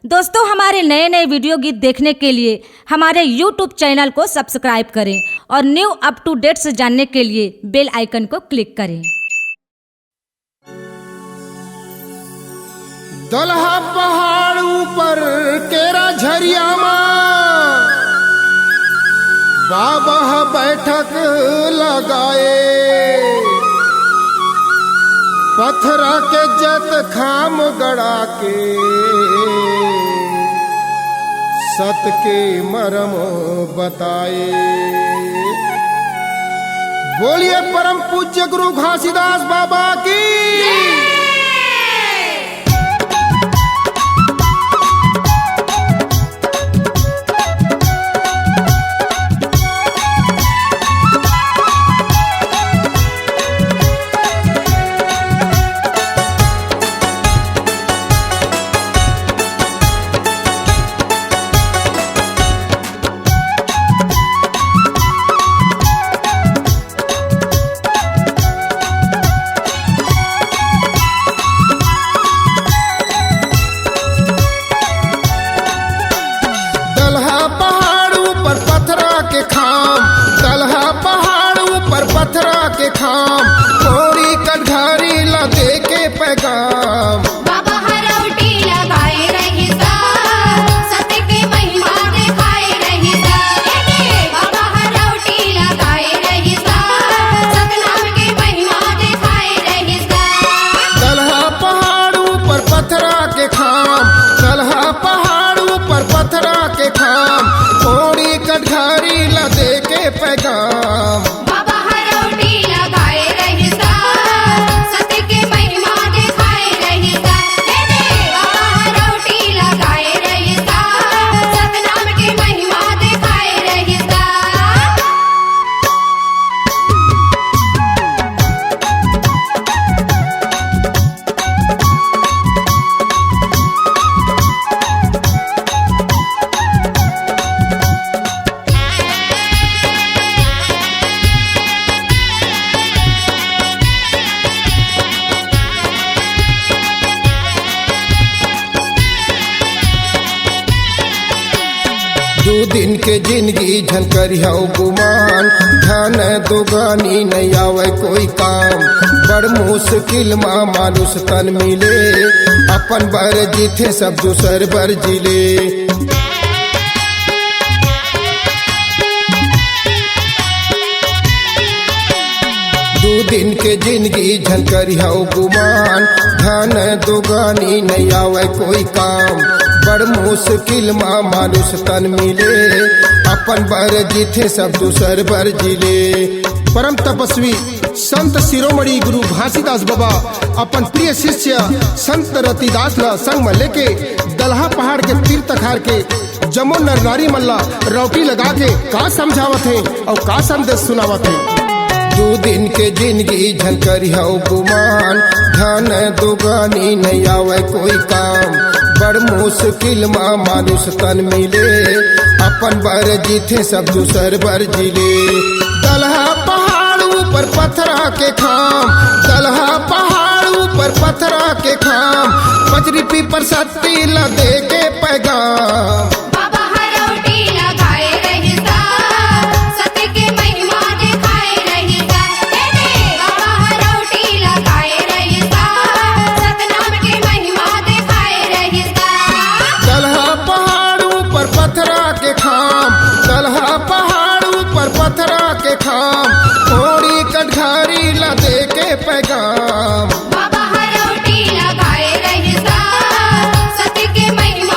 दोस्तों, हमारे नए नए वीडियो गीत देखने के लिए हमारे YouTube चैनल को सब्सक्राइब करें और न्यू अप टू डेट्स जानने के लिए बेल आइकन को क्लिक करें। दलहा पहाड़ ऊपर केरा झरिया बाबा बैठक लगाए, पत्थरा के जत खाम गड़ा के सत के मरम बताए। बोलिए परम पूज्य गुरु घासीदास बाबा की। पत्थरा के खाम थोड़ी कटघारी ला दे के पैगाम, बाबा हरौटी लगाए रही सत्य की महिमा दिखाए रही बाबा हरौटी लगाए रही सतनाम की महिमा दिखाए रही। दलहा पहाड़ ऊपर पत्थरा के खाम, दलहा पहाड़ ऊपर पत्थरा के खाम थोड़ी कटघारी ला दे के पैगाम, दो दिन के जिंदगी झनकरिया गुमान, धन दुगानी नहीं आवे कोई काम, बड़ मुश्किल माँ मानुष तन मिले, अपन बर जीते सब दूसर बर जिले। दो दिन के जिंदगी झनकरिया गुमान, धन दुगानी नहीं आवे कोई काम, बड़ मुश्किल माँ मानुष तन मिले, अपन बर जीते सब दूसर बर जिले। परम तपस्वी संत शिरोमणि गुरु घासीदास बाबा अपन प्रिय शिष्य संत रतिदास ला संग में लेके दलहा पहाड़ के तीर तखार के जमो नर नारी मल्ला रौटी लगा के का समझावत है और का संदेश सुनावत है। दो दिन के जिंदगी झनकरिया गुमान, धन दुगानी नहीं आवे कोई काम, बड़ मुश्किल माँ मानुष तन मिले, अपन बर जीते सब दूसर बर जिले। दलहा पहाड़ ऊपर पत्थरा के खाम, दलहा पहाड़ ऊपर पत्थरा के खाम पचरी पीपर सत्ती ला दे के पैगाम, बाबा हरौटी लगाए रही सत्य की महिमा दिखाए रही बाबा हरौटी लगाए रही सतनाम की महिमा दिखाए रही। दलहा पहाड़ ऊपर पत्थरा के खाम, दलहा पहाड़ ऊपर पत्थरा के खाम थोड़ी कटघारी ला दे के पैगाम, बाबा हरौटी लगाए रही सत्य की महिमा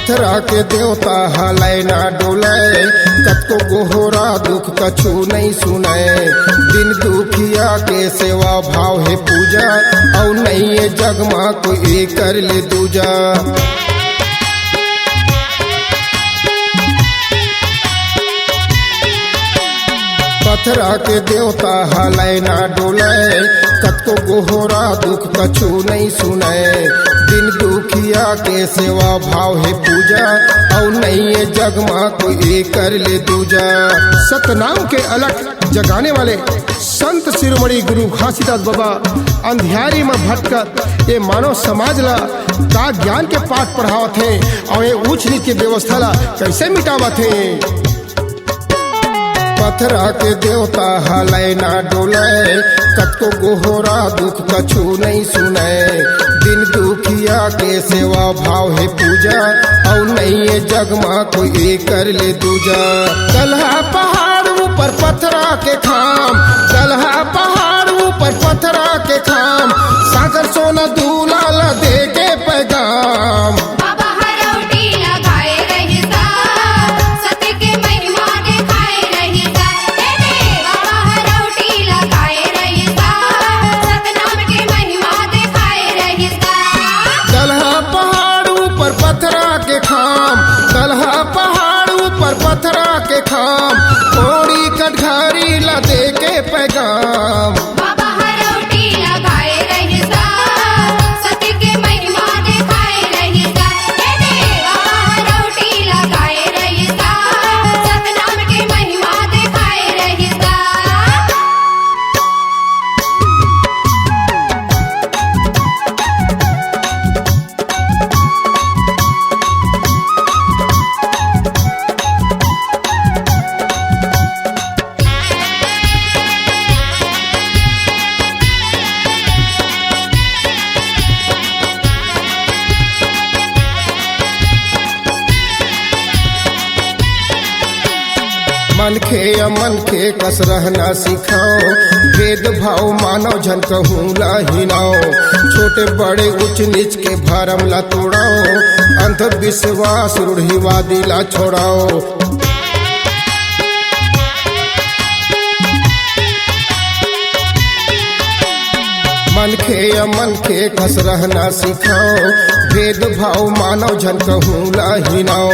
पथरा के देवता हलय ना डोलय, कतको गोहरा दुख कछु नहीं सुनय। दिन दुखिया के सेवा भाव है पूजा, और नहीं ये जग मा कोई कर ले दूजा। पथरा के देवता हलय ना डोलय, कतको गोहरा दुख कछु नहीं सुनय। दिन दुखिया के सेवा भाव है पूजा, और नहीं ये जग मा कोई कर ले दूजा। सतनाम के अलख जगाने वाले संत शिरोमणि गुरु घासीदास बाबा अंधियारी में भटकत ये मानव समाज ला का ज्ञान के पाठ पढ़ावत है, और ये ऊंच नीच के व्यवस्था ला कैसे मिटावत है। पथरा के देवता हलय ना डोलय, कतको गोहरा दुख कछु नहीं सुनय। दिन दुखिया के सेवा भाव है पूजा, और नहीं ये जग मा कोई कर ले दूजा। दलहा पहाड़ ऊपर पथरा के खाम, दलहा पहाड़ ऊपर पथरा के खाम, सागर सोना दूल्हा ला दे के पैगाम। बाबा हरौटी लगाए रहिसा, सत्य के महिमा दिखाए रहिसा। बाबा हरौटी लगाए रहिसा, सतनाम के महिमा दिखाए रहिसा। दलहा पहाड़ ऊपर पथरा के खाम, दलहा पहाड़ ऊपर पथरा के खाम, ओड़ी कटघारी ला दे के पैगाम। बाबा हरौटी लगाए रहिसा, सत्य के महिमा दिखाए रहिसा। बाबा हरौटी लगाए रहिसा, सतनाम के महिमा दिखाए रहिसा। मन खे अमन के कस रहना सिखाओ, भेदभाव मानव झन कहूँ ला हिनाओ। छोटे बड़े उच्च नीच के भरम ला तोड़ाओ, अंधविश्वास रूढ़िवादी ला छोड़ाओ। मन खे अमन के कस रहना सिखाओ, भेदभाव मानव झन कहूँ ला हिनाओ।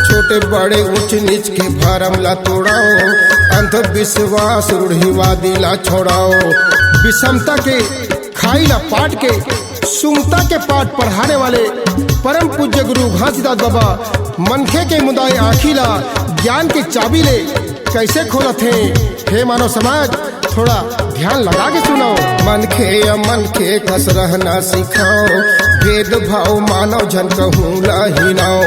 छोटे बड़े उच्च नीच के भरम ला तोड़ाओ, अंधविश्वास रूढ़िवादी ला छोड़ाओ। विषमता के खाई ला पाट के सुमता के पाठ पढ़ाने वाले परम पूज्य गुरु घासीदास बाबा मनखे के मुदाई आखी ला ज्ञान की चाबी ले कैसे खोलत है। हे मानव समाज थोड़ा ध्यान लगा के सुनो। मन खे अमन के कस रहना सिखाओ, भेदभाव मानव झन कहूँ ला हिनाओ।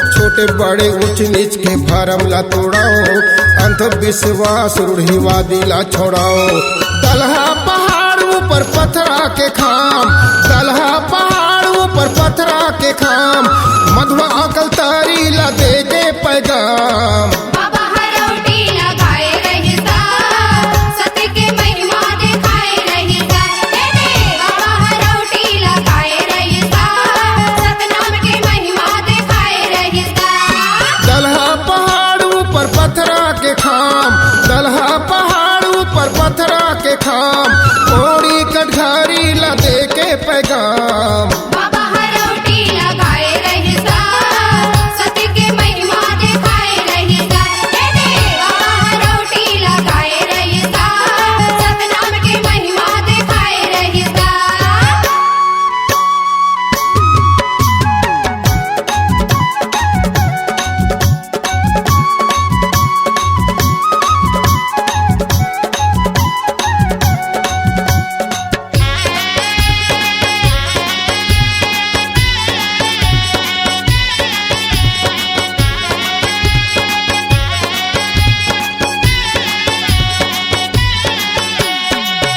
छोटे बड़े उच्च नीच के भरम ला तोड़ाओ, अंधविश्वास रूढ़िवादी ला छोड़ाओ। दलहा पहाड़ ऊपर पथरा के खाम, दलहा पहाड़ ऊपर पथरा के खाम, मधुआ अकल तारी ला दे के पैगाम। बाबा हरौटी लगाए रहिसा, सत्य के महिमा दिखाए रहिसा। बाबा हरौटी लगाए रहिसा, सतनाम के महिमा दिखाए रहिसा। दलहा पहाड़ ऊपर पथरा के खाम, दलहा पहाड़ ऊपर पथरा के खाम, ओड़ी कटघारी ला दे के पैगाम। बाबा हरौटी लगाए रहिसा, सत्य के महिमा दिखाए रहिसा। बाबा हरौटी लगाए रहिसा, सतनाम के महिमा दिखाए रहिसा।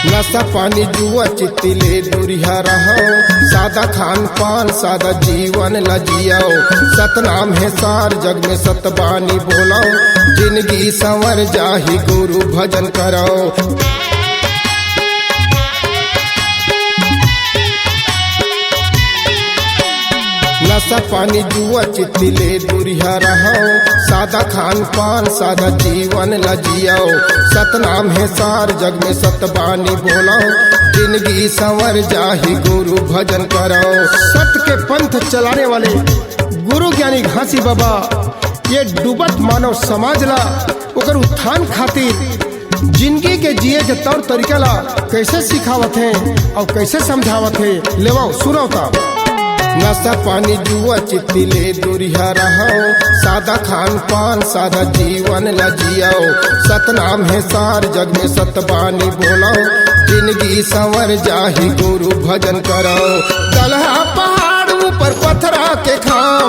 नशा पानी जुआ चित्तिले दूरिया रहो, सादा खान पान सादा जीवन ल जियाओ। सतनाम है सार जग में सतबानी बोलाओ, जिंदगी संवर जाही गुरु भजन करो। नशा नशा पानी जुआ चितिले दूरिया रहो, सादा खान पान सादा जीवन लजियो, सतनाम है सार जग में सतबानी बोलो, जिंदगी संवर जाही गुरु भजन करो। सत्य के पंथ चलाने वाले गुरु ज्ञानी घासी बाबा ये डूबत मानव समाज ला ओकर उत्थान खातिर जिंदगी के जिए के तौर तरीका ला कैसे सिखावत है और कैसे समझावत है, लेवाओ सुनो ता। नशा पानी जुआ चितिले दूरिया रहो, सादा खान पान सादा जीवन लजियो, सतनाम है सार जग में सतबानी बोलो, जिंदगी संवर जाही गुरु भजन करो। दलहा पहाड़ ऊपर पथरा के खाम,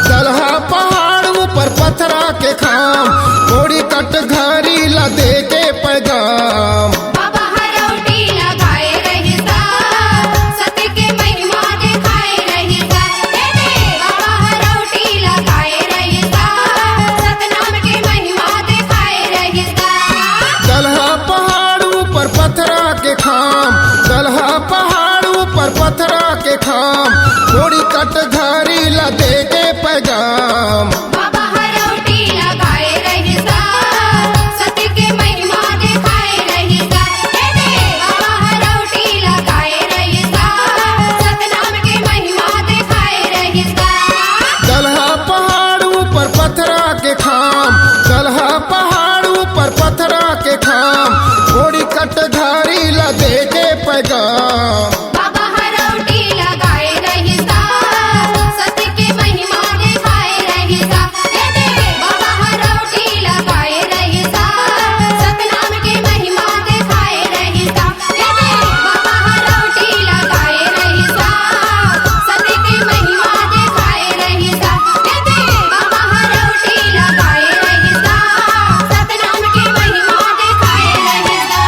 दलहा पहाड़ ऊपर पथरा के खाम, थोड़ी कट घारी ला दे के पैगाम। बाबा हरौटी लगाए रहिसा, सत्य के महिमा दिखाए रहिसा। बाबा हरौटी लगाए रहिसा, सतनाम के महिमा दिखाए रहिसा। दलहा पहाड़ ऊपर पथरा के खाम, दलहा पहाड़ ऊपर पथरा के खाम, थोड़ी कट घारी ला दे के पैगाम। बाबा हरौटी लगाए रहिसा, सत्य के महिमा दिखाए रहिसा। बाबा हरौटी लगाए रहिसा, सतनाम के महिमा दिखाए रहिसा। दलहा पहाड़ ऊपर पथरा के खाम, दलहा पहाड़ ऊपर पथरा के खाम, थोड़ी कट घारी ला दे के पैगाम। बाबा हरौटी लगाए रहिसा, सत्य के महिमा दिखाए रहिसा। बाबा हरौटी लगाए रहिसा, सतनाम के महिमा दिखाए रहिसा। बाबा हरौटी लगाए रहिसा, सत्य के महिमा दिखाए रहिसा। बाबा हरौटी लगाए रहिसा, सतनाम के महिमा दिखाए Rahisa.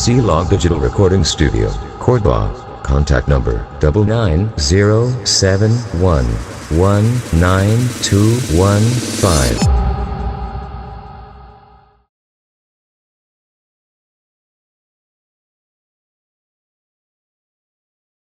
C-Log Digital Recording Studio, Cordoba. Contact number 9907119215.